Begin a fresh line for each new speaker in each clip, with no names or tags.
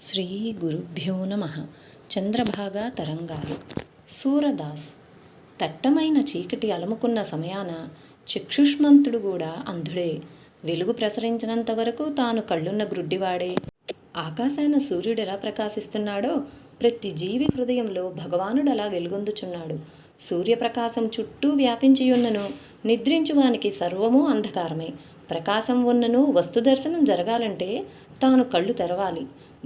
శ్రీ గురుభ్యో నమ. చంద్రభాగా తరంగాలు. సూరదాస్. దట్టమైన చీకటి అలముకున్న సమయాన చక్షుష్మంతుడు కూడా అంధుడే. వెలుగు ప్రసరించినంత వరకు తాను కళ్ళున్న గ్రుడ్డివాడే. ఆకాశాన సూర్యుడెలా ప్రకాశిస్తున్నాడో ప్రతి జీవి హృదయంలో భగవానుడలా వెలుగొందుచున్నాడు. సూర్యప్రకాశం చుట్టూ వ్యాపించియున్నను నిద్రించువానికి సర్వమూ అంధకారమే. ప్రకాశం ఉన్నను వస్తుదర్శనం జరగాలంటే తాను కళ్ళు తెరవాలి.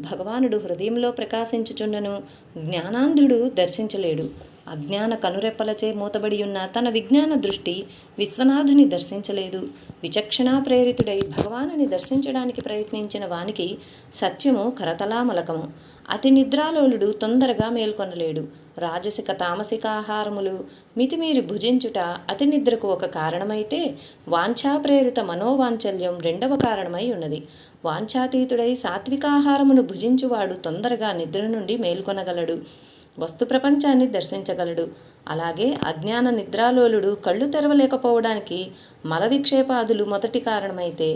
భగవానుడు హృదయంలో ప్రకాశించుచున్నను జ్ఞానాంధుడు దర్శించలేడు. అజ్ఞాన కనురెప్పలచే మూతబడి ఉన్న తన విజ్ఞాన దృష్టి విశ్వనాథుని దర్శించలేదు. విచక్షణా ప్రేరితుడై భగవానుని దర్శించడానికి ప్రయత్నించిన వానికి సత్యము కరతలామలకము. అతి నిద్రాలోలుడు తొందరగా మేల్కొనలేడు. రాజసిక తామసిక ఆహారములు మితిమీరి భుజించుట అతి నిద్రకు ఒక కారణమైతే వాంఛాప్రేరిత మనోవాంఛల్యం రెండవ కారణమై ఉన్నది. వాంఛాతీతుడై సాత్వికాహారమును భుజించువాడు తొందరగా నిద్ర నుండి మేల్కొనగలడు, వస్తు ప్రపంచాన్ని దర్శించగలడు. అలాగే అజ్ఞాన నిద్రాలోలుడు కళ్ళు తెరవలేకపోవడానికి మల విక్షేపాదులు మొదటి కారణమైతే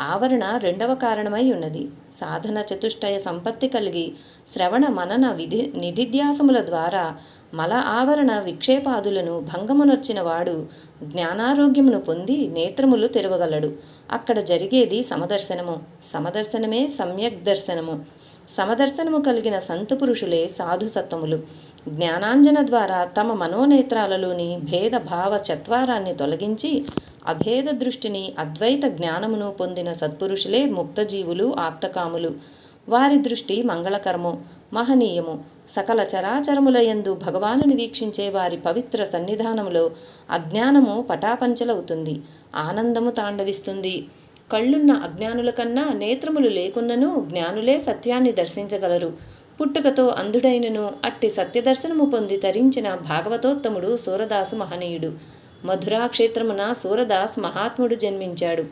ఆవరణ రెండవ కారణమై ఉన్నది. సాధన చతుష్టయ సంపత్తి కలిగి శ్రవణ మనన నిధిధ్యాసముల ద్వారా మల ఆవరణ విక్షేపాదులను భంగమునొచ్చిన వాడు జ్ఞానారోగ్యమును పొంది నేత్రములు తెరవగలడు. అక్కడ జరిగేది సమదర్శనము. సమదర్శనమే సమ్యక్ దర్శనము. సమదర్శనము కలిగిన సంతపురుషులే సాధుసత్వములు. జ్ఞానాంజన ద్వారా తమ మనోనేత్రాలలోని భేదభావ చత్వారాన్ని తొలగించి అభేద దృష్టిని అద్వైత జ్ఞానమును పొందిన సత్పురుషులే ముక్తజీవులు, ఆప్తకాములు. వారి దృష్టి మంగళకరము, మహనీయము. సకల చరాచరములయందు భగవానుని వీక్షించే వారి పవిత్ర సన్నిధానములో అజ్ఞానము పటాపంచలవుతుంది, ఆనందము తాండవిస్తుంది. కళ్ళున్న అజ్ఞానుల కన్నా నేత్రములు లేకున్నను జ్ఞానులే సత్యాన్ని దర్శించగలరు. పుట్టుకతో అంధుడైనను అట్టి సత్యదర్శనము పొంది తరించిన భాగవతోత్తముడు సూరదాసు మహనీయుడు. మధురా క్షేత్రమున సూరదాస్ మహాత్ముడు జన్మించాడు.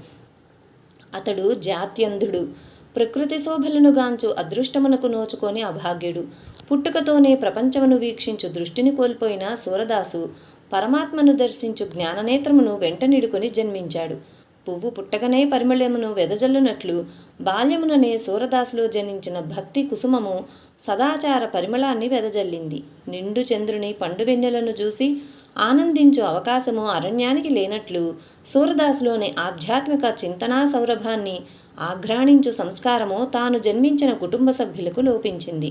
అతడు జాత్యంధుడు. ప్రకృతి శోభలను గాంచు అదృష్టమునకు నోచుకొని అభాగ్యుడు. పుట్టుకతోనే ప్రపంచమును వీక్షించు దృష్టిని కోల్పోయిన సూరదాసు పరమాత్మను దర్శించు జ్ఞాననేత్రమును వెంటనిడుకొని జన్మించాడు. పువ్వు పుట్టగనే పరిమళమును వెదజల్లునట్లు బాల్యముననే సూరదాసులో జనించిన భక్తి కుసుమము సదాచార పరిమళాన్ని వెదజల్లింది. నిండు చంద్రుని పండు వెన్నెలను చూసి ఆనందించు అవకాశము అరణ్యానికి లేనట్లు సూరదాసులోని ఆధ్యాత్మిక చింతనా సౌరభాన్ని ఆఘ్రాణించు సంస్కారము తాను జన్మించిన కుటుంబ సభ్యులకు లోపించింది.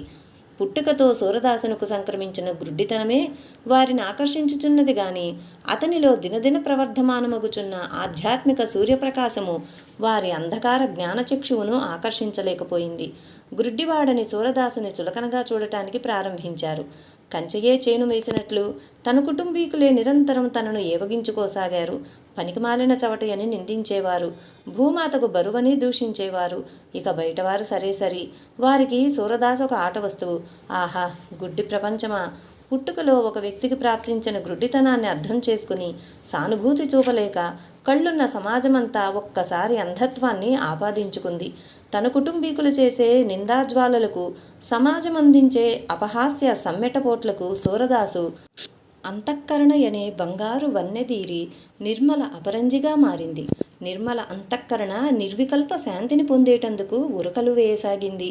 పుట్టుకతో సూరదాసునకు సంక్రమించిన గ్రుడ్డితనమే వారిని ఆకర్షించుచున్నది గాని అతనిలో దినదిన ప్రవర్ధమానమగుచున్న ఆధ్యాత్మిక సూర్యప్రకాశము వారి అంధకార జ్ఞానచక్షువును ఆకర్షించలేకపోయింది. గ్రుడ్డివాడని సూరదాసుని చులకనగా చూడటానికి ప్రారంభించారు. కంచెయే చేను వేసినట్లు తన కుటుంబీకులే నిరంతరం తనను ఏవగించుకోసాగారు. పనికిమాలిన చవటయని నిందించేవారు. భూమాతకు బరువని దూషించేవారు. ఇక బయటవారు సరే సరి. వారికి సూరదాసు ఒక ఆట వస్తువు. ఆహా, గుడ్డి ప్రపంచమా! పుట్టుకలో ఒక వ్యక్తికి ప్రాప్తించిన గ్రుడ్డితనాన్ని అర్థం చేసుకుని సానుభూతి చూపలేక కళ్ళున్న సమాజమంతా ఒక్కసారి అంధత్వాన్ని ఆపాదించుకుంది. తన కుటుంబీకులు చేసే నిందాజ్వాలలకు, సమాజం అందించే అపహాస్య సమ్మెటపోట్లకు సూరదాసు అంతఃకరణయనే బంగారు వన్నెదీరి నిర్మల అపరంజిగా మారింది. నిర్మల అంతఃకరణ నిర్వికల్ప శాంతిని పొందేటందుకు ఉరకలు వేయసాగింది.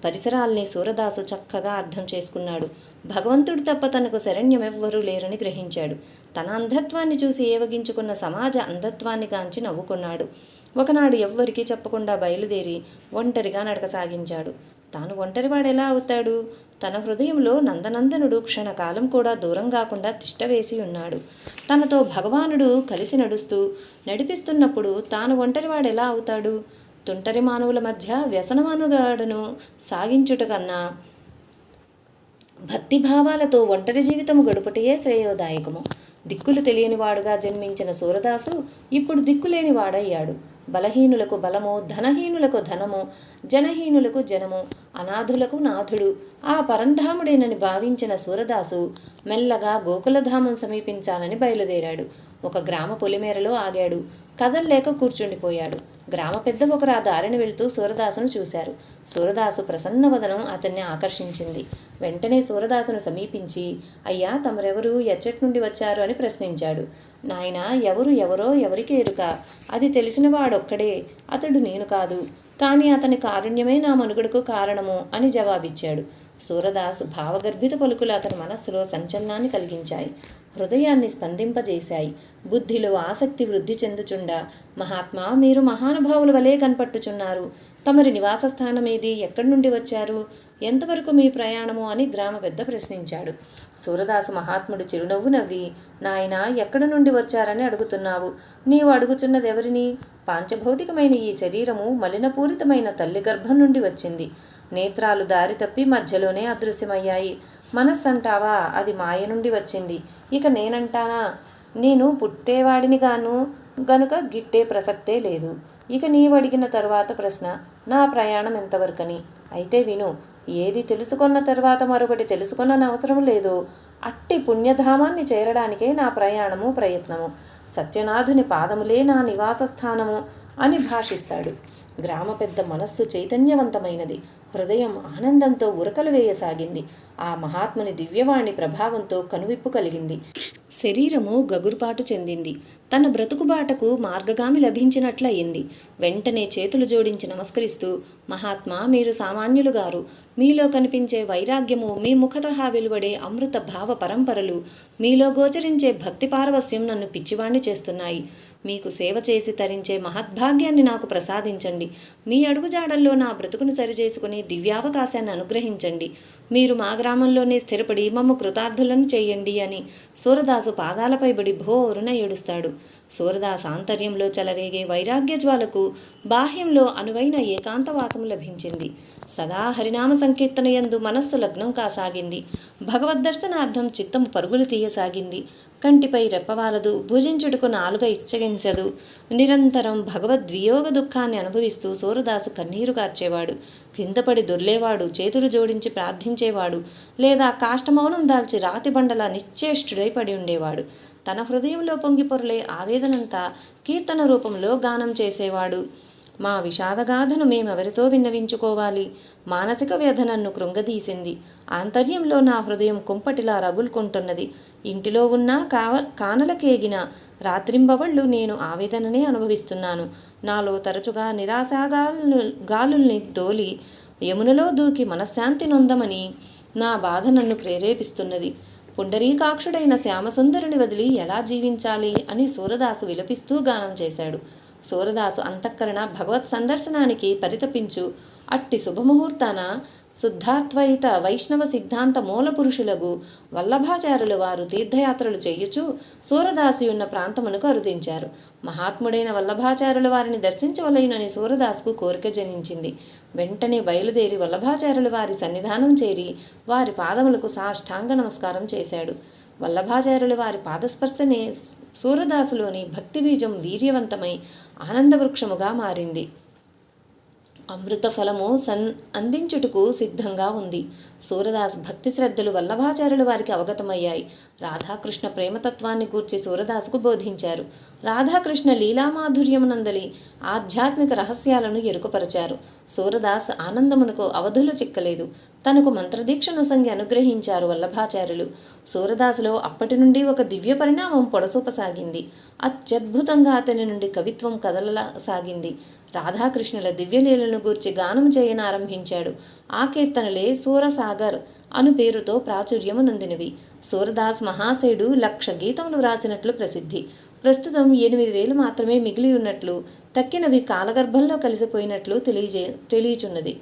పరిసరాల్ని సూరదాసు చక్కగా అర్థం చేసుకున్నాడు. భగవంతుడు తప్ప తనకు శరణ్యమెవ్వరూ లేరని గ్రహించాడు. తన అంధత్వాన్ని చూసి ఏవగించుకున్న సమాజ అంధత్వాన్ని కాంచి నవ్వుకున్నాడు. ఒకనాడు ఎవ్వరికీ చెప్పకుండా బయలుదేరి ఒంటరిగా నడక సాగించాడు. తాను ఒంటరివాడెలా అవుతాడు? తన హృదయంలో నందనందనుడు క్షణకాలం కూడా దూరం కాకుండా తిష్టవేసి ఉన్నాడు. తనతో భగవానుడు కలిసి నడుస్తూ నడిపిస్తున్నప్పుడు తాను ఒంటరివాడెలా అవుతాడు? తుంటరి మానవుల మధ్య వ్యసనమనుగాడను సాగించుట కన్నా భక్తిభావాలతో ఒంటరి జీవితము గడుపుటయే శ్రేయోదాయకము. దిక్కులు తెలియనివాడుగా జన్మించిన సూరదాసు ఇప్పుడు దిక్కులేని వాడయ్యాడు. బలహీనులకు బలము, ధనహీనులకు ధనము, జనహీనులకు జనము, అనాథులకు నాథుడు ఆ పరంధాముడేనని భావించిన సూరదాసు మెల్లగా గోకులధామం సమీపించాలని బయలుదేరాడు. ఒక గ్రామ పొలిమేరలో ఆగాడు. కదల్లేక కూర్చుండిపోయాడు. గ్రామ పెద్ద ఒకరు ఆ దారిని వెళుతూ సూరదాసును చూశారు. సూరదాసు ప్రసన్నవదనం అతన్ని ఆకర్షించింది. వెంటనే సూరదాసును సమీపించి, అయ్యా, తమరెవరు, ఎచ్చటి నుండి వచ్చారు అని ప్రశ్నించాడు. నాయనా, ఎవరో ఎవరికి ఎరుక, అది తెలిసిన వాడొక్కడే, అతడు నేను కాదు. కానీ అతని కారుణ్యమే నా మనుగడకు కారణము అని జవాబిచ్చాడు. సూరదాస్ భావగర్భిత పలుకులు అతని మనస్సులో సంచలనాన్ని కలిగించాయి, హృదయాన్ని స్పందింపజేశాయి. బుద్ధిలో ఆసక్తి వృద్ధి చెందుచుండా, మహాత్మా, మీరు మహానుభావుల వలె కనపట్టుచున్నారు. తమరి నివాస స్థానమేది? ఎక్కడి నుండి వచ్చారు? ఎంతవరకు మీ ప్రయాణము అని గ్రామ పెద్ద ప్రశ్నించాడు. సూరదాసు మహాత్ముడు చిరునవ్వు నవ్వి, నాయనా, ఎక్కడి నుండి వచ్చారని అడుగుతున్నావు? నీవు అడుగుచున్నదెవరిని? పాంచభౌతికమైన ఈ శరీరము మలినపూరితమైన తల్లి గర్భం నుండి వచ్చింది. నేత్రాలు దారి తప్పి మధ్యలోనే అదృశ్యమయ్యాయి. మనస్సంటావా? అది మాయ నుండి వచ్చింది. ఇక నేనంటానా? నేను పుట్టేవాడిని గనుక గిట్టే ప్రసక్తే లేదు. ఇక నీవడిగిన తరువాత ప్రశ్న, నా ప్రయాణం ఎంతవరకని. అయితే విను. ఏది తెలుసుకున్న తర్వాత మరొకటి తెలుసుకున్ననవసరం లేదో అట్టి పుణ్యధామాన్ని చేరడానికే నా ప్రయాణము, ప్రయత్నము. సత్యనాథుని పాదములే నా నివాస స్థానము అని భాషిస్తాడు. గ్రామ పెద్ద మనస్సు చైతన్యవంతమైనది. హృదయం ఆనందంతో ఉరకలు వేయసాగింది. ఆ మహాత్ముని దివ్యవాణి ప్రభావంతో కనువిప్పు కలిగింది. శరీరము గగురుపాటు చెందింది. తన బ్రతుకుబాటకు మార్గగామి లభించినట్లయింది. వెంటనే చేతులు జోడించి నమస్కరిస్తూ, మహాత్మా, మీరు సామాన్యులు గారు. మీలో కనిపించే వైరాగ్యము, మీ ముఖతః వెలువడే అమృత భావ పరంపరలు, మీలో గోచరించే భక్తి పారవస్యం నన్ను పిచ్చివాణ్ణి చేస్తున్నాయి. మీకు సేవ చేసి తరించే మహద్భాగ్యాన్ని నాకు ప్రసాదించండి. మీ అడుగుజాడల్లో నా బ్రతుకును సరిచేసుకునే దివ్యావకాశాన్ని అనుగ్రహించండి. మీరు మా గ్రామంలోనే స్థిరపడి మమ్మ కృతార్థులను చేయండి అని సూరదాసు పాదాలపై బడి భోరున ఏడుస్తాడు. సూరదాస్ ఆంతర్యంలో చెలరేగే వైరాగ్య జ్వాలకు బాహ్యంలో అనువైన ఏకాంతవాసం లభించింది. సదా హరినామ సంకీర్తనయందు మనస్సు లగ్నం కాసాగింది. భగవద్దర్శనార్థం చిత్తం పరుగులు తీయసాగింది. కంటిపై రెప్పవాలదు, భుజించుటకు నాలుక ఇచ్చగించదు. నిరంతరం భగవద్వియోగ దుఃఖాన్ని అనుభవిస్తూ సూరదాసు కన్నీరు కార్చేవాడు. కిందపడి దొర్లేవాడు, చేతులు జోడించి ప్రార్థించేవాడు, లేదా కాష్టమౌనం దాల్చి రాతి బండలా నిశ్చేష్టుడై పడి ఉండేవాడు. తన హృదయంలో పొంగి పొరలే ఆవేదనంతా కీర్తన రూపంలో గానం చేసేవాడు. మా విషాదగాథను మేమెవరితో విన్నవించుకోవాలి? మానసిక వ్యధ నన్ను కృంగదీసింది. ఆంతర్యంలో నా హృదయం కుంపటిలా రగులుకుంటున్నది. ఇంటిలో ఉన్నా కానలకేగిన రాత్రింబవళ్ళు నేను ఆవేదననే అనుభవిస్తున్నాను. నాలో తరచుగా గాలుల్ని దోలి యమునలో దూకి మనశ్శాంతి నొందమని నా బాధ నన్ను ప్రేరేపిస్తున్నది. పుండరీకాక్షుడైన శ్యామసుందరుని వదిలి ఎలా జీవించాలి అని సూరదాసు విలపిస్తూ గానం చేశాడు. సూరదాసు అంతఃకరణ భగవత్ సందర్శనానికి పరితపించు అట్టి శుభముహూర్తాన శుద్ధాద్వైత వైష్ణవ సిద్ధాంత మూల పురుషులకు వల్లభాచార్యుల వారు తీర్థయాత్రలు చేయుచు సూరదాసు ఉన్న ప్రాంతమునకు అరుదించారు. మహాత్ముడైన వల్లభాచార్యుల వారిని దర్శించవలయునని సూరదాసుకు కోరిక జనించింది. వెంటనే బయలుదేరి వల్లభాచార్యుల వారి సన్నిధానం చేరి వారి పాదములకు సాష్టాంగ నమస్కారం చేశాడు. వల్లభాచార్యుల వారి పాదస్పర్శనే సూరదాసులోని భక్తి బీజం వీర్యవంతమై ఆనందవృక్షముగా మారింది. అమృత ఫలము అందించుటకు సిద్ధంగా ఉంది. సూరదాస్ భక్తి శ్రద్ధలు వల్లభాచార్యుల వారికి అవగతమయ్యాయి. రాధాకృష్ణ ప్రేమతత్వాన్ని గూర్చి సూరదాసుకు బోధించారు. రాధాకృష్ణ లీలామాధుర్యమునందలి ఆధ్యాత్మిక రహస్యాలను ఎరుకపరచారు. సూరదాస్ ఆనందమునకు అవధులు చిక్కలేదు. తనకు మంత్రదీక్షను సంగి అనుగ్రహించారు వల్లభాచార్యులు. సూరదాసులో అప్పటి నుండి ఒక దివ్య పరిణామం పొడసూపసాగింది. అత్యద్భుతంగా అతని నుండి కవిత్వం కదలసాగింది. రాధాకృష్ణుల దివ్యలీలను గూర్చి గానం చేయనారంభించాడు. ఆ కీర్తనలే సూరసాగర్ అను పేరుతో ప్రాచుర్యము నొందినవి. సూరదాస్ మహాశయుడు 1,00,000 గీతములు వ్రాసినట్లు ప్రసిద్ధి. ప్రస్తుతం 8,000 మాత్రమే మిగిలి ఉన్నట్లు, తక్కినవి కాలగర్భంలో కలిసిపోయినట్లు తెలియచున్నది.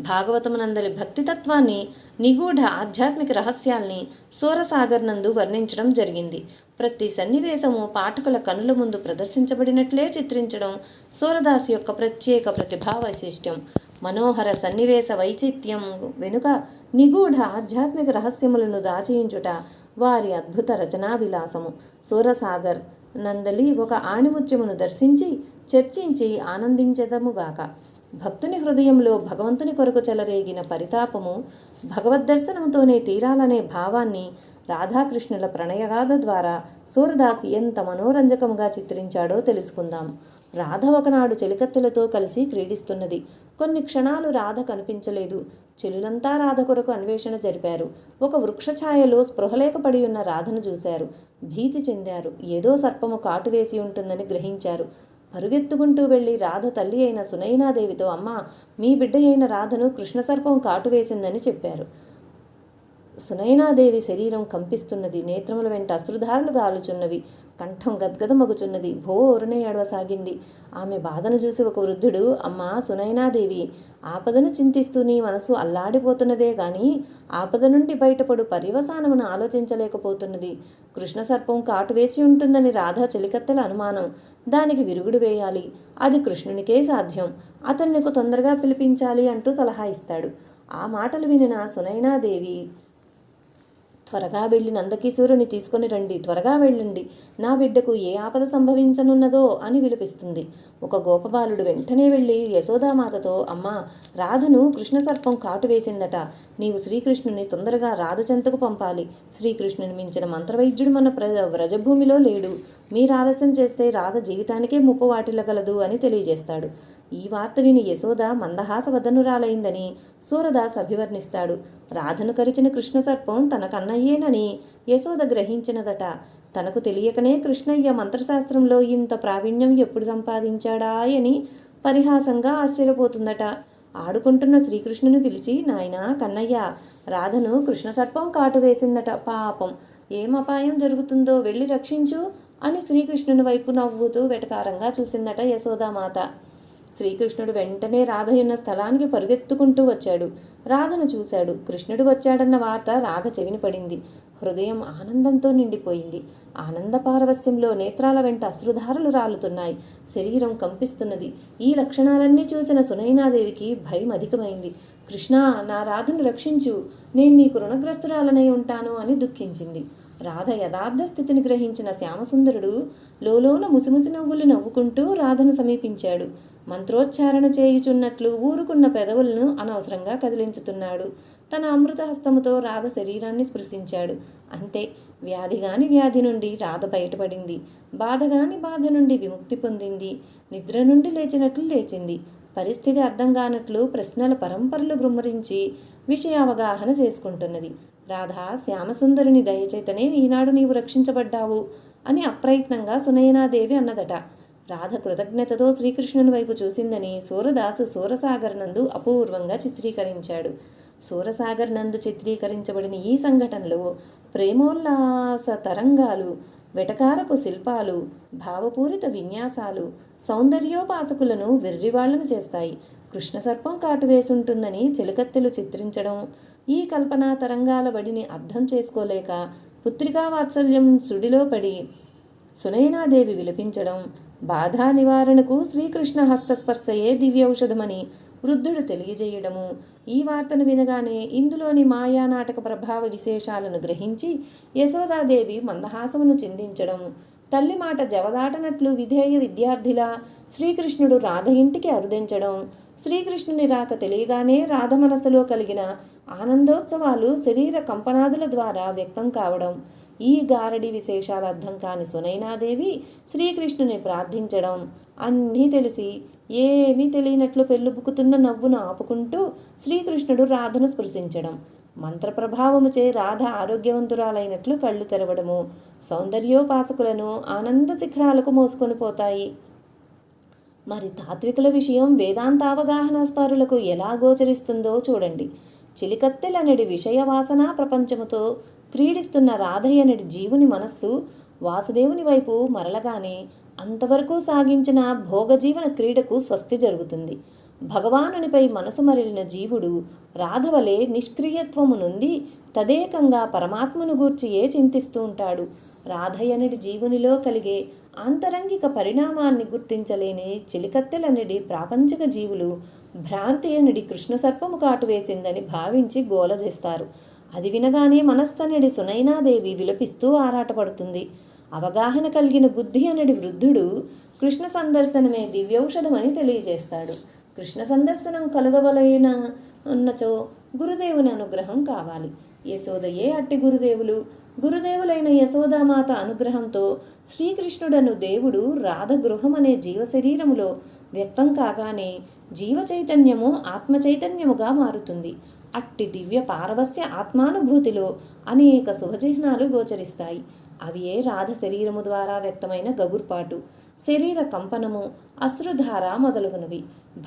భాగవతమునందలి భక్తితత్వాన్ని, నిగూఢ ఆధ్యాత్మిక రహస్యాల్ని సూరసాగర్ నందు వర్ణించడం జరిగింది. ప్రతి సన్నివేశము పాఠకుల కనుల ముందు ప్రదర్శించబడినట్లే చిత్రించడం సూరదాసు యొక్క ప్రత్యేక ప్రతిభా వైశిష్ట్యం. మనోహర సన్నివేశ వైచిత్యం వెనుక నిగూఢ ఆధ్యాత్మిక రహస్యములను దాచేయించుట వారి అద్భుత రచనా విలాసము. సూరసాగర్ నందలి ఒక ఆణిముత్యమును దర్శించి చర్చించి ఆనందించదముగాక. భక్తుని హృదయంలో భగవంతుని కొరకు చెలరేగిన పరితాపము భగవద్దర్శనముతోనే తీరాలనే భావాన్ని రాధాకృష్ణుల ప్రణయగాథ ద్వారా సూరదాస్ ఎంత మనోరంజకముగా చిత్రించాడో తెలుసుకుందాం. రాధ ఒకనాడు చెలికత్తెలతో కలిసి క్రీడిస్తున్నది. కొన్ని క్షణాలు రాధ కనిపించలేదు. చెలులంతా రాధ కొరకు అన్వేషణ జరిపారు. ఒక వృక్షఛాయలో స్పృహలేకపడి ఉన్న రాధను చూశారు. భీతి చెందారు. ఏదో సర్పము కాటు వేసి ఉంటుందని గ్రహించారు. పరుగెత్తుకుంటూ వెళ్ళి రాధ తల్లి అయిన సునైనాదేవితో, అమ్మా, మీ బిడ్డ అయిన రాధను కృష్ణసర్పం కాటు వేసిందని చెప్పారు. సునైనాదేవి శరీరం కంపిస్తున్నది, నేత్రముల వెంట అశ్రుధారలు గాలుచున్నవి, కంఠం గద్గదమగుచున్నది, భోరునే ఏడవసాగింది. ఆమె బాధను చూసి ఒక వృద్ధుడు, అమ్మా సునైనాదేవి, ఆపదను చింతిస్తూ నీ మనసు అల్లాడిపోతున్నదే గాని ఆపద నుండి బయటపడు పర్యవసానమును ఆలోచించలేకపోతున్నది. కృష్ణసర్పం కాటు వేసి ఉంటుందని రాధ చెలికత్తెల అనుమానం. దానికి విరుగుడు వేయాలి. అది కృష్ణునికే సాధ్యం. అతన్నికు తొందరగా పిలిపించాలి అంటూ సలహా ఇస్తాడు. ఆ మాటలు వినిన సునైనాదేవి, త్వరగా వెళ్ళి నందకిశోరుని తీసుకొని రండి, త్వరగా వెళ్ళండి, నా బిడ్డకు ఏ ఆపద సంభవించనున్నదో అని విలపిస్తుంది. ఒక గోపబాలుడు వెంటనే వెళ్ళి యశోదామాతతో, అమ్మా, రాధను కృష్ణసర్పం కాటు వేసిందట. నీవు శ్రీకృష్ణుని తొందరగా రాధ చెంతకు పంపాలి. శ్రీకృష్ణుని మించిన మంత్రవైద్యుడు మన వ్రజభూమిలో లేడు. మీరు ఆలస్యం చేస్తే రాధ జీవితానికే ముప్పు వాటిల్లగలదు అని తెలియజేస్తాడు. ఈ వార్త విని యశోద మందహాసవదనురాలైందని సూరదాస్ అభివర్ణిస్తాడు. రాధను కరిచిన కృష్ణసర్పం తన కన్నయ్యేనని యశోద గ్రహించినదట. తనకు తెలియకనే కృష్ణయ్య మంత్రశాస్త్రంలో ఇంత ప్రావీణ్యం ఎప్పుడు సంపాదించాడా అని పరిహాసంగా ఆశ్చర్యపోతుందట. ఆడుకుంటున్న శ్రీకృష్ణుని పిలిచి, నాయనా కన్నయ్య, రాధను కృష్ణసర్పం కాటు వేసిందట, పాపం, ఏం అపాయం జరుగుతుందో వెళ్ళి రక్షించు అని శ్రీకృష్ణుని వైపు నవ్వుతూ వెటకారంగా చూసిందట యశోదామాత. శ్రీకృష్ణుడు వెంటనే రాధయున్న స్థలానికి పరుగెత్తుకుంటూ వచ్చాడు. రాధను చూశాడు. కృష్ణుడు వచ్చాడన్న వార్త రాధ చెవిని పడింది. హృదయం ఆనందంతో నిండిపోయింది. ఆనంద పారవస్యంలో నేత్రాల వెంట అశ్రుధారలు రాలుతున్నాయి. శరీరం కంపిస్తున్నది. ఈ లక్షణాలన్నీ చూసిన సునైనాదేవికి భయం అధికమైంది. కృష్ణ, నా రాధను రక్షించు, నేను నీకు రుణగ్రస్తురాలనై ఉంటాను అని దుఃఖించింది. రాధ యథార్థ స్థితిని గ్రహించిన శ్యామసుందరుడు లోలోన ముసిముసి నవ్వులు నవ్వుకుంటూ రాధను సమీపించాడు. మంత్రోచ్చారణ చేయుచున్నట్లు ఊరుకున్న పెదవులను అనవసరంగా కదిలించుతున్నాడు. తన అమృత హస్తముతో రాధ శరీరాన్ని స్పృశించాడు. అంతే, వ్యాధిగాని వ్యాధి నుండి రాధ బయటపడింది. బాధగాని బాధ నుండి విముక్తి పొందింది. నిద్ర నుండి లేచినట్లు లేచింది. పరిస్థితి అర్థం కానట్లు ప్రశ్నల పరంపరలు గుమ్మరించి విషయ అవగాహన చేసుకుంటున్నది. రాధా, శ్యామసుందరుని దయచేతనే ఈనాడు నీవు రక్షించబడ్డావు అని అప్రయత్నంగా సునయనాదేవి అన్నదట. రాధ కృతజ్ఞతతో శ్రీకృష్ణుని వైపు చూసిందని సూరదాసు సూరసాగర్ నందు అపూర్వంగా చిత్రీకరించాడు. సూరసాగర్ నందు చిత్రీకరించబడిన ఈ సంఘటనలో ప్రేమోల్లాస తరంగాలు, వెటకారపు శిల్పాలు, భావపూరిత విన్యాసాలు సౌందర్యోపాసకులను వెర్రివాళ్లను చేస్తాయి. కృష్ణసర్పం కాటు వేసుంటుందని చెలికత్తెలు చిత్రించడం, ఈ కల్పనా తరంగాల వడిని అర్థం చేసుకోలేక పుత్రికా వాత్సల్యం సుడిలో పడి సునయనాదేవి విలపించడం, బాధా నివారణకు శ్రీకృష్ణ హస్తస్పర్శయే దివ్యౌషధమని వృద్ధుడు తెలియజేయడము, ఈ వార్తను వినగానే ఇందులోని మాయానాటక ప్రభావ విశేషాలను గ్రహించి యశోదాదేవి మందహాసమును చిందించడం, తల్లి మాట జవదాటనట్లు విధేయ విద్యార్థిలా శ్రీకృష్ణుడు రాధ ఇంటికి అరుదించడం, శ్రీకృష్ణుని రాక తెలియగానే రాధ మనసులో కలిగిన ఆనందోత్సవాలు శరీర కంపనాదుల ద్వారా వ్యక్తం కావడం, ఈ గారడి విశేషాలు అర్థం కాని సునైనాదేవి శ్రీకృష్ణుని ప్రార్థించడం, అన్నీ తెలిసి ఏమీ తెలియనట్లు పెళ్ళుబుకుతున్న నవ్వును ఆపుకుంటూ శ్రీకృష్ణుడు రాధను స్పృశించడం, మంత్రప్రభావముచే రాధ ఆరోగ్యవంతురాలైనట్లు కళ్ళు తెరవడము సౌందర్యోపాసకులను ఆనంద శిఖరాలకు మోసుకొని పోతాయి. మరి తాత్వికుల విషయం వేదాంతావగాహన స్పరులకు ఎలా గోచరిస్తుందో చూడండి. చిలికత్తెలనడి విషయవాసనా ప్రపంచముతో క్రీడిస్తున్న రాధయ్యనడి జీవుని మనస్సు వాసుదేవుని వైపు మరలగానే అంతవరకు సాగించిన భోగజీవన క్రీడకు స్వస్తి జరుగుతుంది. భగవానునిపై మనసు మరలిన జీవుడు రాధవలే నిష్క్రియత్వము నుండి తదేకంగా పరమాత్మను గూర్చియే చింతిస్తూ ఉంటాడు. రాధయ్యనడి జీవునిలో కలిగే ఆంతరంగిక పరిణామాన్ని గుర్తించలేని చిలికత్తెలనడి ప్రాపంచిక జీవులు భ్రాంతి అనడి కృష్ణసర్పము కాటు వేసిందని భావించి గోల చేస్తారు. అది వినగానే మనస్సనడి సునైనాదేవి విలపిస్తూ ఆరాటపడుతుంది. అవగాహన కలిగిన బుద్ధి అనడి వృద్ధుడు కృష్ణ సందర్శనమే దివ్యౌషధమని తెలియజేస్తాడు. కృష్ణ సందర్శనం కలుగవలైన ఉన్నచో గురుదేవుని అనుగ్రహం కావాలి. యశోదయే అట్టి గురుదేవులు. గురుదేవులైన యశోదామాత అనుగ్రహంతో శ్రీకృష్ణుడను దేవుడు రాధ గృహం అనే జీవశరీరములో వ్యక్తం కాగానే జీవ చైతన్యము ఆత్మ చైతన్యముగా మారుతుంది. అట్టి దివ్య పారవస్య ఆత్మానుభూతిలో అనేక శుభచిహ్నాలు గోచరిస్తాయి. అవి ఏ రాధ శరీరము ద్వారా వ్యక్తమైన గగుర్పాటు, శరీర కంపనము, అశ్రుధార మొదలగునవి.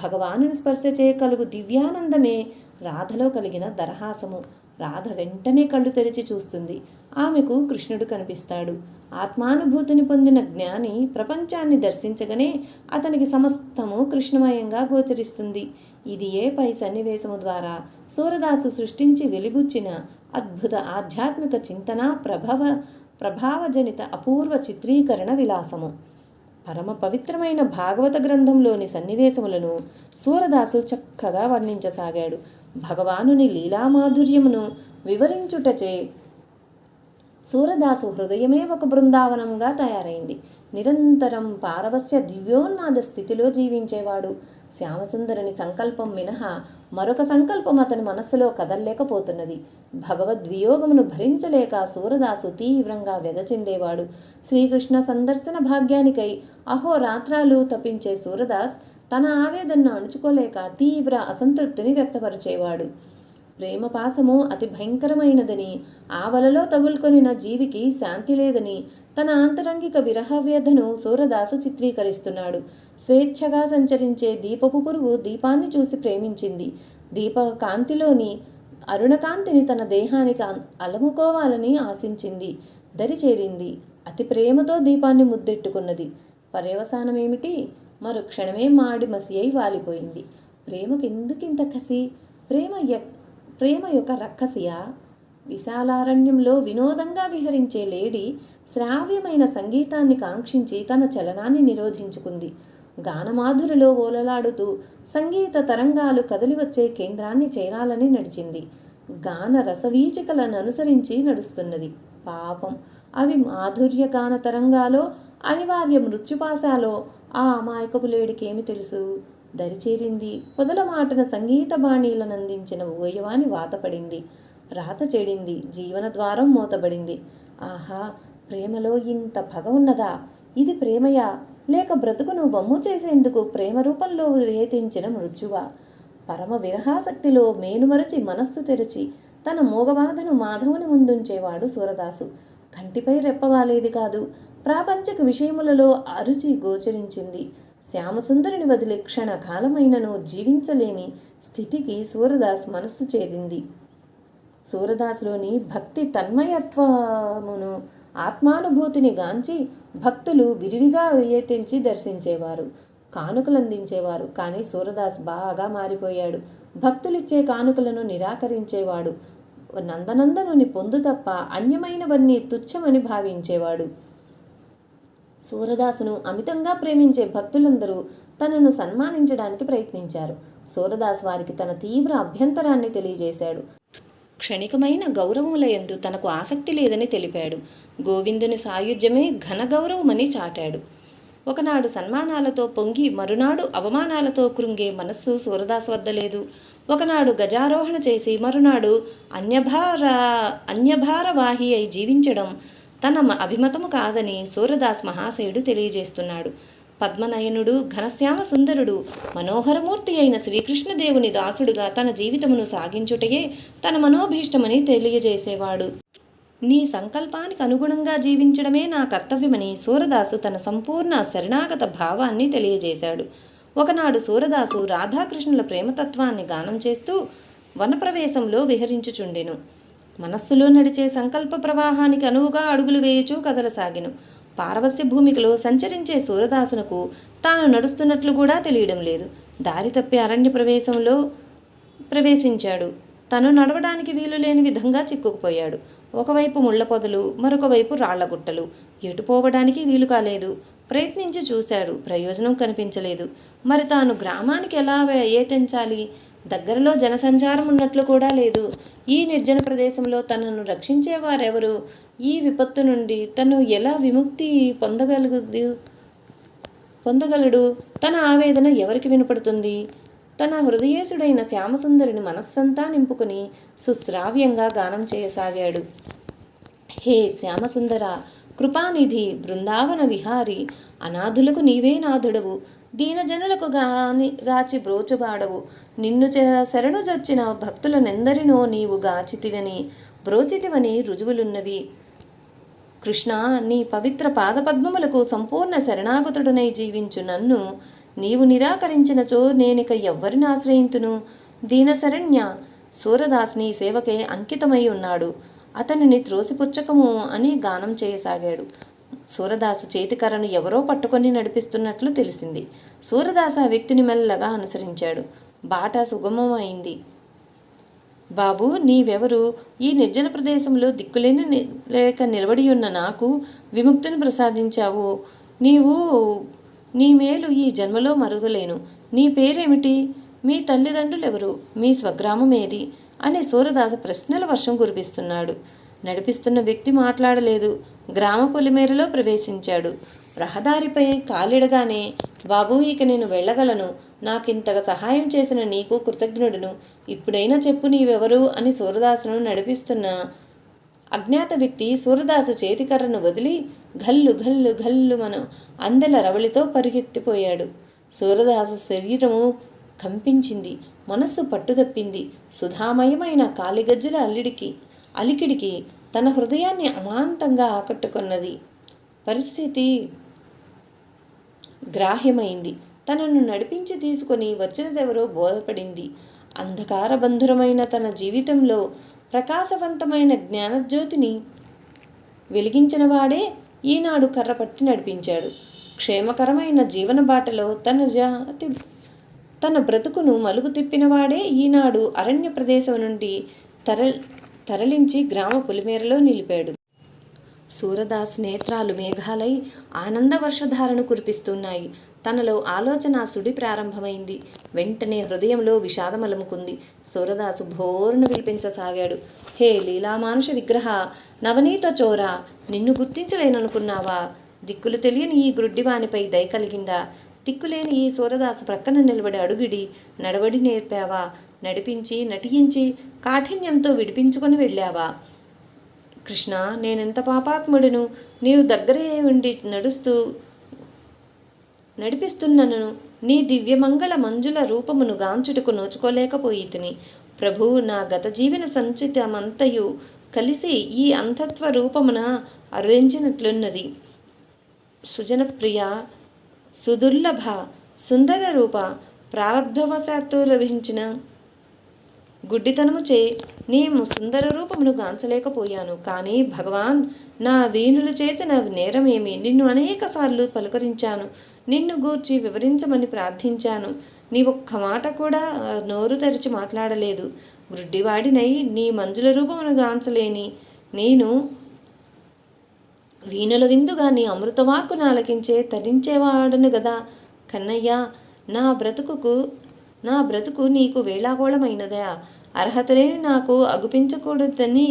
భగవానుని స్పర్శచే కలుగు దివ్యానందమే రాధలో కలిగిన దరహాసము. రాధ వెంటనే కళ్ళు తెరిచి చూస్తుంది. ఆమెకు కృష్ణుడు కనిపిస్తాడు. ఆత్మానుభూతిని పొందిన జ్ఞాని ప్రపంచాన్ని దర్శించగానే అతనికి సమస్తము కృష్ణమయంగా గోచరిస్తుంది. ఇది పై సన్నివేశము ద్వారా సూరదాసు సృష్టించి వెలిబుచ్చిన అద్భుత ఆధ్యాత్మిక చింతన ప్రభావజనిత అపూర్వ చిత్రీకరణ విలాసము. పరమ పవిత్రమైన భాగవత గ్రంథంలోని సన్నివేశములను సూరదాసు చక్కగా వర్ణించసాగాడు. భగవానుని లీలామాధుర్యమును వివరించుటచే సూరదాసు హృదయమే ఒక బృందావనంగా తయారైంది. నిరంతరం పారవస్య దివ్యోన్మాద స్థితిలో జీవించేవాడు. శ్యామసుందరుని సంకల్పం మినహా మరొక సంకల్పం అతని మనస్సులో కదల్లేకపోతున్నది. భగవద్వియోగమును భరించలేక సూరదాసు తీవ్రంగా వ్యధ చెందేవాడు. శ్రీకృష్ణ సందర్శన భాగ్యానికై అహోరాత్రాలు తప్పించే సూరదాస్ తన ఆవేదనను అణుచుకోలేక తీవ్ర అసంతృప్తిని వ్యక్తపరిచేవాడు. ప్రేమపాసము అతి భయంకరమైనదని, ఆ వలలో తగులుకొనిన జీవికి శాంతి లేదని తన ఆంతరంగిక విరహవ్యధను సూరదాసు చిత్రీకరిస్తున్నాడు. స్వేచ్ఛగా సంచరించే దీపపు పురుగు దీపాన్ని చూసి ప్రేమించింది. దీప కాంతిలోని అరుణకాంతిని తన దేహానికి అలముకోవాలని ఆశించింది. దరిచేరింది. అతి ప్రేమతో దీపాన్ని ముద్దెట్టుకున్నది. పర్యవసానమేమిటి? మరు క్షణమే మాడి మసి అయి వాలిపోయింది. ప్రేమకెందుకింత కసి? ప్రేమ యొక్క రక్కసియా? విశాలారణ్యంలో వినోదంగా విహరించే లేడీ శ్రావ్యమైన సంగీతాన్ని కాంక్షించి తన చలనాన్ని నిరోధించుకుంది. గానమాధురిలో ఓలలాడుతూ సంగీత తరంగాలు కదిలివచ్చే కేంద్రాన్ని చేరాలని నడిచింది. గాన రసవీచికలను అనుసరించి నడుస్తున్నది. పాపం, అవి మాధుర్య గాన తరంగాలో అనివార్య మృత్యుపాశాలో ఆ అమాయకపు లేడికేమి తెలుసు? దరిచేరింది. పొదల మాటన సంగీత బాణీలనందించిన ఓయవాని వాతపడింది. రాత చెడింది. జీవన ద్వారం మూతబడింది. ఆహా, ప్రేమలో ఇంత పగ ఉన్నదా? ఇది ప్రేమయా? లేక బ్రతుకును వమ్ము చేసేందుకు ప్రేమ రూపంలో వేధించిన మృత్యువా? పరమ విరహాసక్తిలో మేనుమరచి మనస్సు తెరచి తన మోగబాధను మాధవుని ముందుంచేవాడు సూరదాసు. కంటిపై రెప్పవాలేది కాదు. ప్రాపంచక విషయములలో అరుచి గోచరించింది. శ్యామసుందరిని వదిలి క్షణకాలమైనను జీవించలేని స్థితికి సూరదాస్ మనస్సు చేరింది. సూరదాసులోని భక్తి తన్మయత్వమును, ఆత్మానుభూతిని గాంచి భక్తులు విరివిగా ఏతించి దర్శించేవారు, కానుకలందించేవారు. కానీ సూరదాస్ బాగా మారిపోయాడు. భక్తులిచ్చే కానుకలను నిరాకరించేవాడు. నందనందనుని పొందు తప్ప అన్యమైనవన్నీ తుచ్చమని భావించేవాడు. సూరదాసును అమితంగా ప్రేమించే భక్తులందరూ తనను సన్మానించడానికి ప్రయత్నించారు. సూరదాస్ వారికి తన తీవ్ర అభ్యంతరాన్ని తెలియజేశాడు. క్షణికమైన గౌరవములయందు తనకు ఆసక్తి లేదని తెలిపాడు. గోవిందుని సాయుధ్యమే ఘన గౌరవమని చాటాడు. ఒకనాడు సన్మానాలతో పొంగి మరునాడు అవమానాలతో కృంగే మనస్సు సూరదాస్ వద్ద లేదు. ఒకనాడు గజారోహణ చేసి మరునాడు అన్యభారవాహి అయి జీవించడం తన అభిమతము కాదని సూరదాస్ మహాశయుడు తెలియజేస్తున్నాడు. పద్మనయనుడు, ఘనశ్యామ సుందరుడు, మనోహరమూర్తి అయిన శ్రీకృష్ణదేవుని దాసుడుగా తన జీవితమును సాగించుటయే తన మనోభీష్టమని తెలియజేసేవాడు. నీ సంకల్పానికి అనుగుణంగా జీవించడమే నా కర్తవ్యమని సూరదాసు తన సంపూర్ణ శరణాగత భావాన్ని తెలియజేశాడు. ఒకనాడు సూరదాసు రాధాకృష్ణుల ప్రేమతత్వాన్ని గానం చేస్తూ వనప్రవేశంలో విహరించుచుండెను. మనస్సులో నడిచే సంకల్ప ప్రవాహానికి అనువుగా అడుగులు వేయుచూ కదలసాగెను. పారవస్య భూమికలో సంచరించే సూరదాసునకు తాను నడుస్తున్నట్లు కూడా తెలియడం లేదు. దారి తప్పి అరణ్య ప్రవేశంలో ప్రవేశించాడు. తను నడవడానికి వీలు లేని విధంగా చిక్కుకుపోయాడు. ఒకవైపు ముళ్ల పొదలు, మరొక వైపు రాళ్లగుట్టలు. ఎటు పోవడానికి వీలు కాలేదు. ప్రయత్నించి చూశాడు. ప్రయోజనం కనిపించలేదు. మరి తాను గ్రామానికి ఎలా ఏతెంచాలి? దగ్గరలో జనసంచారం ఉన్నట్లు కూడా లేదు. ఈ నిర్జన ప్రదేశంలో తనను రక్షించేవారెవరు? ఈ విపత్తు నుండి తను ఎలా విముక్తి పొందగలడు? తన ఆవేదన ఎవరికి వినపడుతుంది? తన హృదయేశుడైన శ్యామసుందరిని మనస్సంతా నింపుకుని సుశ్రావ్యంగా గానం చేయసాగాడు. హే శ్యామసుందర, కృపానిధి, బృందావన విహారి, అనాథులకు నీవే నాథుడవు, దీనజనులకు గాచి బ్రోచువాడవు. నిన్ను శరణు జొచ్చిన భక్తులనెందరినో నీవు గాచితివని బ్రోచితివని రుజువులున్నవి. కృష్ణ, నీ పవిత్ర పాదపద్మములకు సంపూర్ణ శరణాగతుడనై జీవించు నన్ను నీవు నిరాకరించినచో నేనిక ఎవ్వరిని ఆశ్రయింతును? దీనశరణ్య, సూరదాస్ నీ సేవకే అంకితమై ఉన్నాడు, అతనిని త్రోసిపుచ్చకము అని గానం చేయసాగాడు. సూరదాసు చేతికర్రను ఎవరో పట్టుకొని నడిపిస్తున్నట్లు తెలిసింది. సూరదాసు ఆ వ్యక్తిని మెల్లగా అనుసరించాడు. బాట సుగమమైంది. బాబు, నీవెవరు? ఈ నిర్జన ప్రదేశంలో దిక్కులేని లేక నిలబడి ఉన్న నాకు విముక్తిని ప్రసాదించావు. నీ మేలు ఈ జన్మలో మరువలేను. నీ పేరేమిటి? మీ తల్లిదండ్రులెవరు? మీ స్వగ్రామం ఏది? అని సూరదాసు ప్రశ్నల వర్షం కురిపిస్తున్నాడు. నడిపిస్తున్న వ్యక్తి మాట్లాడలేదు. గ్రామ పొలిమేరలో ప్రవేశించాడు. రహదారిపై కాలిడగానే, బాబూ, ఇక నేను వెళ్ళగలను. నాకింతగా సహాయం చేసిన నీకు కృతజ్ఞుడును. ఇప్పుడైనా చెప్పు, నీవెవరు? అని సూరదాసును నడిపిస్తున్న అజ్ఞాత వ్యక్తి సూరదాసు చేతికర్రను వదిలి ఘల్లు ఘల్లు ఘల్లు మన అందెల రవళితో పరిగెత్తిపోయాడు. సూరదాసు శరీరము కంపించింది. మనస్సు పట్టుదప్పింది. సుధామయమైన కాలిగజ్జల అలికిడికి తన హృదయాన్ని అమాంతంగా ఆకట్టుకున్నది. పరిస్థితి గ్రాహ్యమైంది. తనను నడిపించి తీసుకొని వచ్చినదెవరో బోధపడింది. అంధకారబంధురమైన తన జీవితంలో ప్రకాశవంతమైన జ్ఞానజ్యోతిని వెలిగించినవాడే ఈనాడు కర్రపట్టి నడిపించాడు. క్షేమకరమైన జీవన బాటలో తన బ్రతుకును మలుపు తిప్పినవాడే ఈనాడు అరణ్య ప్రదేశం నుండి తరలించి గ్రామ పొలిమేరలో నిలిపాడు. సూరదాస్ నేత్రాలు మేఘాలై ఆనంద వర్షధారను కురిపిస్తున్నాయి. తనలో ఆలోచన సుడి ప్రారంభమైంది. వెంటనే హృదయంలో విషాదమలముకుంది. సూరదాసు భోరును విలిపించసాగాడు. హే లీలామానుష విగ్రహ, నవనీత చోరా, నిన్ను గుర్తించలేననుకున్నావా? దిక్కులు తెలియని ఈ గ్రుడ్డివానిపై దయ కలిగిందా? దిక్కులేని ఈ సూరదాసు ప్రక్కన నిలబడి అడుగిడి నడవడి నేర్పావా? నడిపించి నటించి కాఠిన్యంతో విడిపించుకొని వెళ్ళావా? కృష్ణ, నేనెంత పాపాత్ముడును! నీవు దగ్గరే ఉండి నడిపిస్తున్నను నీ దివ్యమంగళ మంజుల రూపమును గాంచుటకు నోచుకోలేకపోయితిని. ప్రభు, నా గత జీవన సంచితమంతయు కలిసి ఈ అంధత్వ రూపమున అరుదించినట్లున్నది. సుజనప్రియ, సుదుర్లభ, సుందర రూప, ప్రారబ్ధవశాత్తు లభించిన గుడ్డితనముచే నేను సుందర రూపమును గాంచలేకపోయాను. కానీ భగవాన్, నా వీణులు చేసిన నేరమేమి? నిన్ను అనేక సార్లు పలుకరించాను. నిన్ను గూర్చి వివరించమని ప్రార్థించాను. నీ ఒక్క మాట కూడా నోరు తెరిచి మాట్లాడలేదు. గ్రుడ్డివాడినై నీ మంజుల రూపమును గాంచలేని నేను వీణుల విందుగా నీ అమృతవాక్కును ఆలకించే తరించేవాడను గదా. కన్నయ్య, నా బ్రతుకు నీకు వేళాకోళమైనదా? అర్హత లేని నాకు అగుపించకూడదని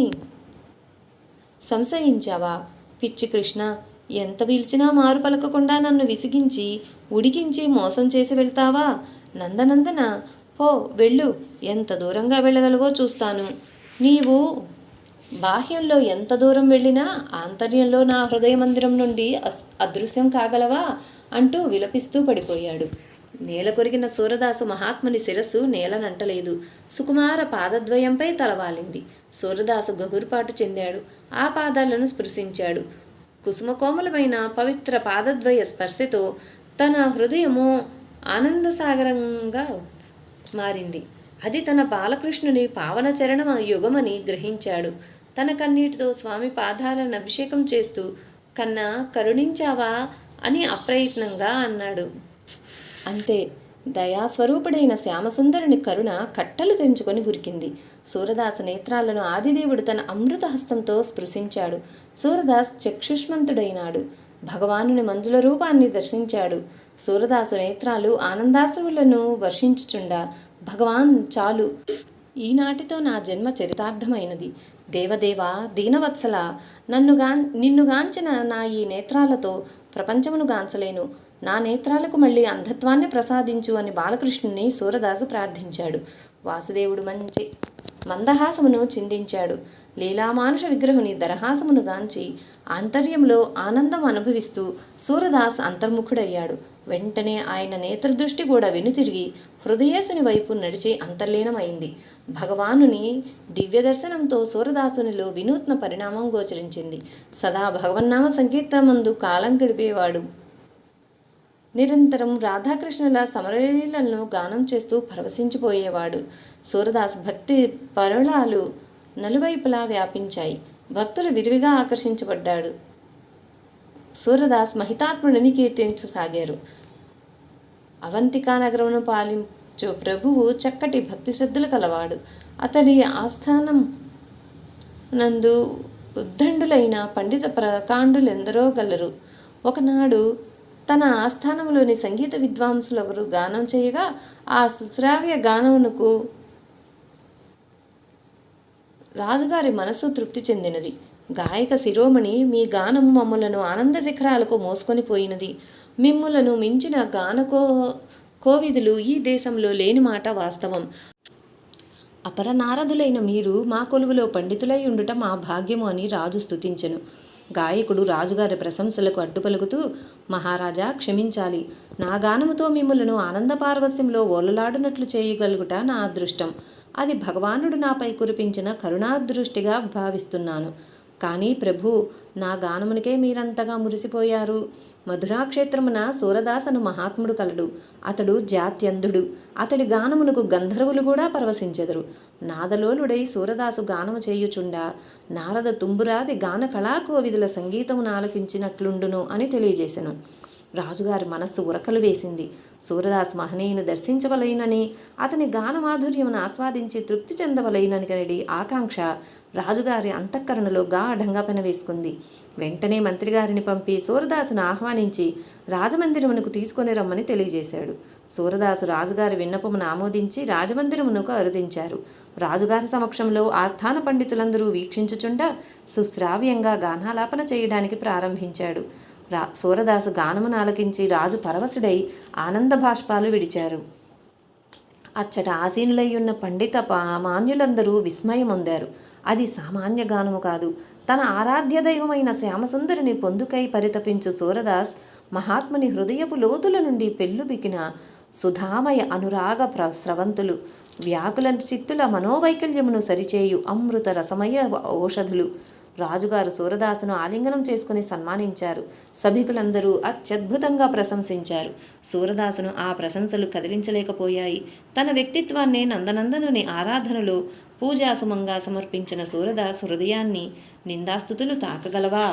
సంశయించావా? పిచ్చి కృష్ణ, ఎంత పిలిచినా మారు పలకకుండా నన్ను విసిగించి ఉడికించి మోసం చేసి వెళ్తావా? నందనందన, పో, వెళ్ళు. ఎంత దూరంగా వెళ్ళగలవో చూస్తాను. నీవు బాహ్యంలో ఎంత దూరం వెళ్ళినా ఆంతర్యంలో నా హృదయ మందిరం నుండి అదృశ్యం కాగలవా అంటూ విలపిస్తూ పడిపోయాడు. నేల కొరిగిన సూరదాసు మహాత్ముని శిరస్సు నేలనంటలేదు. సుకుమార పాదద్వయంపై తలవాలింది. సూరదాసు గగురుపాటు చెందాడు. ఆ పాదాలను స్పృశించాడు. కుసుమకోమలమైన పవిత్ర పాదద్వయ స్పర్శతో తన హృదయము ఆనందసాగరంగా మారింది. అది తన బాలకృష్ణుని పావన చరణ యుగమని గ్రహించాడు. తన కన్నీటితో స్వామి పాదాలను అభిషేకం చేస్తూ, కన్నా, కరుణించావా అని అప్రయత్నంగా అన్నాడు. అంతే. దయాస్వరూపుడైన శ్యామసుందరుని కరుణ కట్టలు తెంచుకొని ఉరికింది. సూరదాసు నేత్రాలను ఆదిదేవుడు తన అమృత హస్తంతో స్పృశించాడు. సూరదాస్ చక్షుష్మంతుడైనాడు. భగవానుని మంజుల రూపాన్ని దర్శించాడు. సూరదాసు నేత్రాలు ఆనందాశ్రువులను వర్షించుచుండా, భగవాన్, చాలు, ఈనాటితో నా జన్మ చరితార్థమైనది. దేవదేవా, దీనవత్సల, నిన్నుగాంచిన నా ఈ నేత్రాలతో ప్రపంచమును గాంచలేను. నా నేత్రాలకు మళ్ళీ అంధత్వాన్ని ప్రసాదించు అని బాలకృష్ణుని సూరదాసు ప్రార్థించాడు. వాసుదేవుడు మందహాసమును చిందించాడు. లీలామానుష విగ్రహుని దరహాసమును గాంచి ఆంతర్యంలో ఆనందం అనుభవిస్తూ సూరదాస్ అంతర్ముఖుడయ్యాడు. వెంటనే ఆయన నేత్రదృష్టి కూడా వెనుతిరిగి హృదయేశుని వైపు నడిచి అంతర్లీనమైంది. భగవానుని దివ్య దర్శనంతో సూరదాసునిలో వినూత్న పరిణామం గోచరించింది. సదా భగవన్నామ సంకీర్తనమందు కాలం గడిపేవాడు. నిరంతరం రాధాకృష్ణుల సమరలీలను గానం చేస్తూ పరవశించిపోయేవాడు. సూరదాస్ భక్తి పరుళాలు నలువైపులా వ్యాపించాయి. భక్తులు విరివిగా ఆకర్షించబడ్డాడు. సూరదాస్ మహితాత్ముడిని కీర్తించసాగారు. అవంతికా నగరమును పాలించు ప్రభువు చక్కటి భక్తి శ్రద్ధలు కలవాడు. అతడి ఆస్థానం నందు ఉద్దండులైన పండిత ప్రకాండులెందరో గలరు. ఒకనాడు తన ఆస్థానంలోని సంగీత విద్వాంసులెవరు గానం చేయగా ఆ సుశ్రావ్య గానమునకు రాజుగారి మనస్సు తృప్తి చెందినది. గాయక శిరోమణి, మీ గానము మమ్ములను ఆనంద శిఖరాలకు మోసుకొని పోయినది. మిమ్ములను మించిన కోవిదులు ఈ దేశంలో లేని మాట వాస్తవం. అపరనారదులైన మీరు మా కొలువులో పండితులై ఉండుట మా భాగ్యము అని రాజు స్తుతించెను. గాయకుడు రాజుగారి ప్రశంసలకు అడ్డుపలుకుతూ, మహారాజా క్షమించాలి, నా గానముతో మిమ్ములను ఆనంద పార్వస్యంలో ఓలలాడునట్లు చేయగలుగుట నా అదృష్టం. అది భగవానుడు నాపై కురిపించిన కరుణాదృష్టిగా భావిస్తున్నాను. కానీ ప్రభు, నా గానమునికే మీరంతగా మురిసిపోయారు. మధురాక్షేత్రమున సూరదాసను మహాత్ముడు కలడు. అతడు జాత్యంధుడు. అతడి గానమునకు గంధర్వులు కూడా పరవశించెదరు. నాదలోలుడై సూరదాసు గానము చేయుచుండా నారద తుంబురాది గాన కళాకోవిదుల సంగీతమును ఆలకించినట్లుండును అని తెలియజేసెను. రాజుగారి మనస్సు ఉరకలు వేసింది. సూరదాస్ మహనీయుని దర్శించవలైనని, అతని గానమాధుర్యమును ఆస్వాదించి తృప్తి చెందవలైనని ఆకాంక్ష రాజుగారి అంతఃకరణలో గాఢంగా పెనవేసుకుంది. వెంటనే మంత్రిగారిని పంపి సూరదాసును ఆహ్వానించి రాజమందిరమునకు తీసుకొని రమ్మని తెలియజేశాడు. సూరదాసు రాజుగారి విన్నపమును ఆమోదించి రాజమందిరమునకు అరుదించారు. రాజుగారి సమక్షంలో ఆస్థాన పండితులందరూ వీక్షించుచుండా సుశ్రావ్యంగా గానాలాపన చేయడానికి ప్రారంభించాడు. సూరదాసు గానమును ఆలకించి రాజు పరవశుడై ఆనంద బాష్పాలు విడిచారు. అచ్చట ఆసీనులై ఉన్న పండిత మాన్యులందరూ విస్మయమొందారు. అది సామాన్య గానము కాదు. తన ఆరాధ్య దైవమైన శ్యామసుందరిని పొందుకై పరితపించు సూరదాస్ మహాత్ముని హృదయపు లోతుల నుండి పెళ్ళుబికిన సుధామయ అనురాగ స్రవంతులు, వ్యాకుల చిత్తుల మనోవైకల్యమును సరిచేయు అమృత రసమయ ఔషధులు. రాజుగారు సూరదాసును ఆలింగనం చేసుకుని సన్మానించారు. సభికులందరూ అత్యద్భుతంగా ప్రశంసించారు. సూరదాసును ఆ ప్రశంసలు కదిలించలేకపోయాయి. తన వ్యక్తిత్వాన్ని నందనందనుని ఆరాధనలో పూజాసుమంగా సమర్పించిన సూరదాస్ హృదయాన్ని నిందాస్తుతులు తాకగలవా?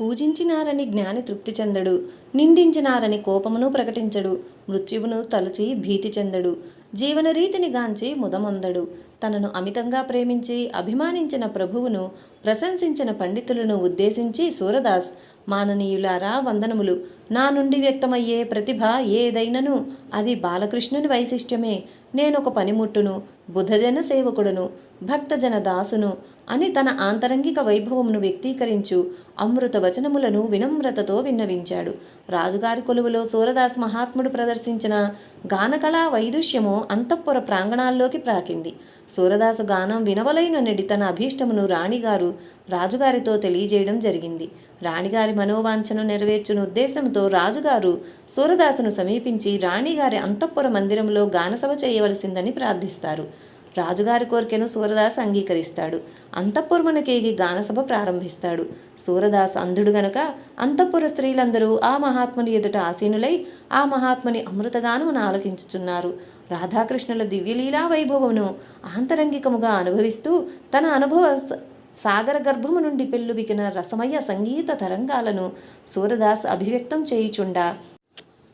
పూజించినారని జ్ఞాని తృప్తి చెందడు, నిందించినారని కోపమును ప్రకటించడు, మృత్యువును తలచి భీతి చెందడు, జీవన రీతిని గాంచి ముదమొందడు. తనను అమితంగా ప్రేమించి అభిమానించిన ప్రభువును ప్రశంసించిన పండితులను ఉద్దేశించి సూరదాస్, మాననీయులారా వందనములు. నా నుండి వ్యక్తమయ్యే ప్రతిభ ఏదైనను అది బాలకృష్ణుని వైశిష్ట్యమే. నేనొక పనిముట్టును, బుధజన సేవకుడును, భక్తజన దాసును అని తన ఆంతరంగిక వైభవమును వ్యక్తీకరించు అమృత వచనములను వినమ్రతతో విన్నవించాడు. రాజుగారి కొలువులో సూరదాస్ మహాత్ముడు ప్రదర్శించిన గానకళా వైదుష్యము అంతఃపుర ప్రాంగణాల్లోకి ప్రాకింది. సూరదాసు గానం వినవలైననడి తన అభీష్టమును రాణిగారు రాజుగారితో తెలియజేయడం జరిగింది. రాణిగారి మనోవాంఛను నెరవేర్చున ఉద్దేశంతో రాజుగారు సూరదాసును సమీపించి రాణిగారి అంతఃపుర మందిరంలో గానసభ చేయవలసిందని ప్రార్థిస్తారు. రాజుగారి కోరికను సూరదాస్ అంగీకరిస్తాడు. అంతఃపురమునకేగి గానసభ ప్రారంభిస్తాడు. సూరదాస్ అంధుడు గనుక అంతఃపుర స్త్రీలందరూ ఆ మహాత్ముని ఎదుట ఆసీనులై ఆ మహాత్ముని అమృతగానమును ఆలకించుచున్నారు. రాధాకృష్ణుల దివ్యలీలా వైభవమును ఆంతరంగికముగా అనుభవిస్తూ తన అనుభవ సాగర గర్భము నుండి పెళ్ళుబికిన రసమయ సంగీత తరంగాలను సూరదాస్ అభివ్యక్తం చేయుచుండా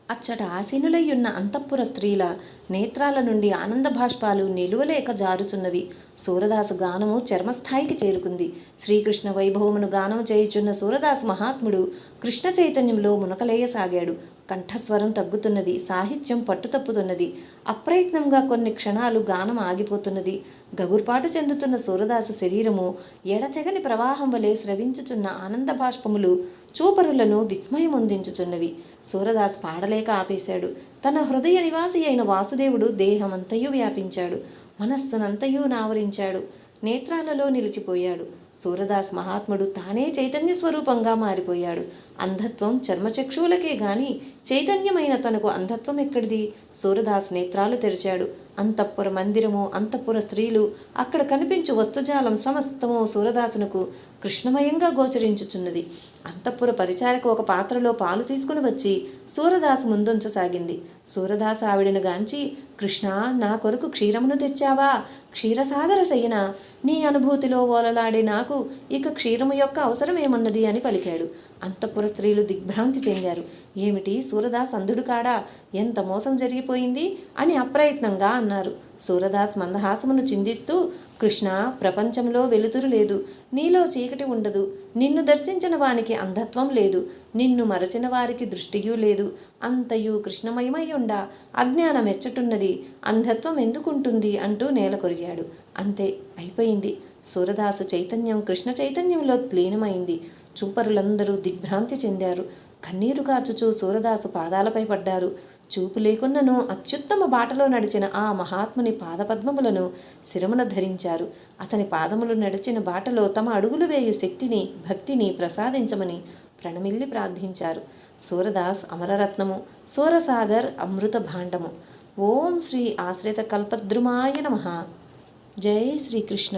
అచ్చట ఆసీనులయ్యున్న అంతఃపుర స్త్రీల నేత్రాల నుండి ఆనంద భాష్పాలు నిలువలేక జారుచున్నవి. సూరదాసు గానము చర్మస్థాయికి చేరుకుంది. శ్రీకృష్ణ వైభవమును గానము చేయుచున్న సూరదాసు మహాత్ముడు కృష్ణ చైతన్యంలో మునకలేయసాగాడు. కంఠస్వరం తగ్గుతున్నది. సాహిత్యం పట్టుతప్పుతున్నది. అప్రయత్నంగా కొన్ని క్షణాలు గానం ఆగిపోతున్నది. గగుర్పాటు చెందుతున్న సూరదాసు శరీరము ఎడతెగని ప్రవాహం వలె స్రవించుచున్న ఆనంద బాష్పములు చూపరులను విస్మయమొందించుచున్నవి. సూరదాస్ పాడలేక ఆపేశాడు. తన హృదయ నివాసి అయిన వాసుదేవుడు దేహమంతయు వ్యాపించాడు. మనస్సునంతయు నావరించాడు. నేత్రాలలో నిలిచిపోయాడు. సూరదాస్ మహాత్ముడు తానే చైతన్య స్వరూపంగా మారిపోయాడు. అంధత్వం చర్మచక్షువులకే గాని చైతన్యమైన తనకు అంధత్వం ఎక్కడిది? సూరదాస్ నేత్రాలు తెరిచాడు. అంతఃపుర మందిరము, అంతఃపుర స్త్రీలు, అక్కడ కనిపించు వస్తుజాలం సమస్తము సూరదాసునకు కృష్ణమయంగా గోచరించుచున్నది. అంతఃపుర పరిచారక ఒక పాత్రలో పాలు తీసుకుని వచ్చి సూరదాసు ముందుంచసాగింది. సూరదాసు ఆవిడను గాంచి, కృష్ణ, నా కొరకు క్షీరమును తెచ్చావా? క్షీరసాగర శయన, నీ అనుభూతిలో ఓలలాడే నాకు ఇక క్షీరము యొక్క అవసరమేమున్నది అని పలికాడు. అంతఃపుర స్త్రీలు దిగ్భ్రాంతి చెందారు. ఏమిటి, సూరదాస్ అంధుడు కాడా? ఎంత మోసం జరిగిపోయింది అని అప్రయత్నంగా అన్నారు. సూరదాస్ మందహాసమును చిందిస్తూ, కృష్ణ, ప్రపంచంలో వెలుతురు లేదు, నీలో చీకటి ఉండదు, నిన్ను దర్శించిన వానికి అంధత్వం లేదు, నిన్ను మరచిన వారికి దృష్టియూ లేదు, అంతయు కృష్ణమయమయ్యుండా అజ్ఞానమెచ్చటున్నది, అంధత్వం ఎందుకుంటుంది అంటూ నేల కొరిగాడు. అంతే, అయిపోయింది. సూరదాసు చైతన్యం కృష్ణ చైతన్యంలో లీనమైంది. చూపరులందరూ దిగ్భ్రాంతి చెందారు. కన్నీరు కార్చుచూ సూరదాసు పాదాలపై పడ్డారు. చూపు లేకున్నను అత్యుత్తమ బాటలో నడిచిన ఆ మహాత్ముని పాదపద్మములను శిరమున ధరించారు. అతని పాదములు నడిచిన బాటలో తమ అడుగులు వేయు శక్తిని, భక్తిని ప్రసాదించమని ప్రణమిల్లి ప్రార్థించారు. సూరదాస్ అమరరత్నము, సూరసాగర్ అమృత భాండము. ఓం శ్రీ ఆశ్రిత కల్పద్రుమాయ నమః. జై శ్రీకృష్ణ.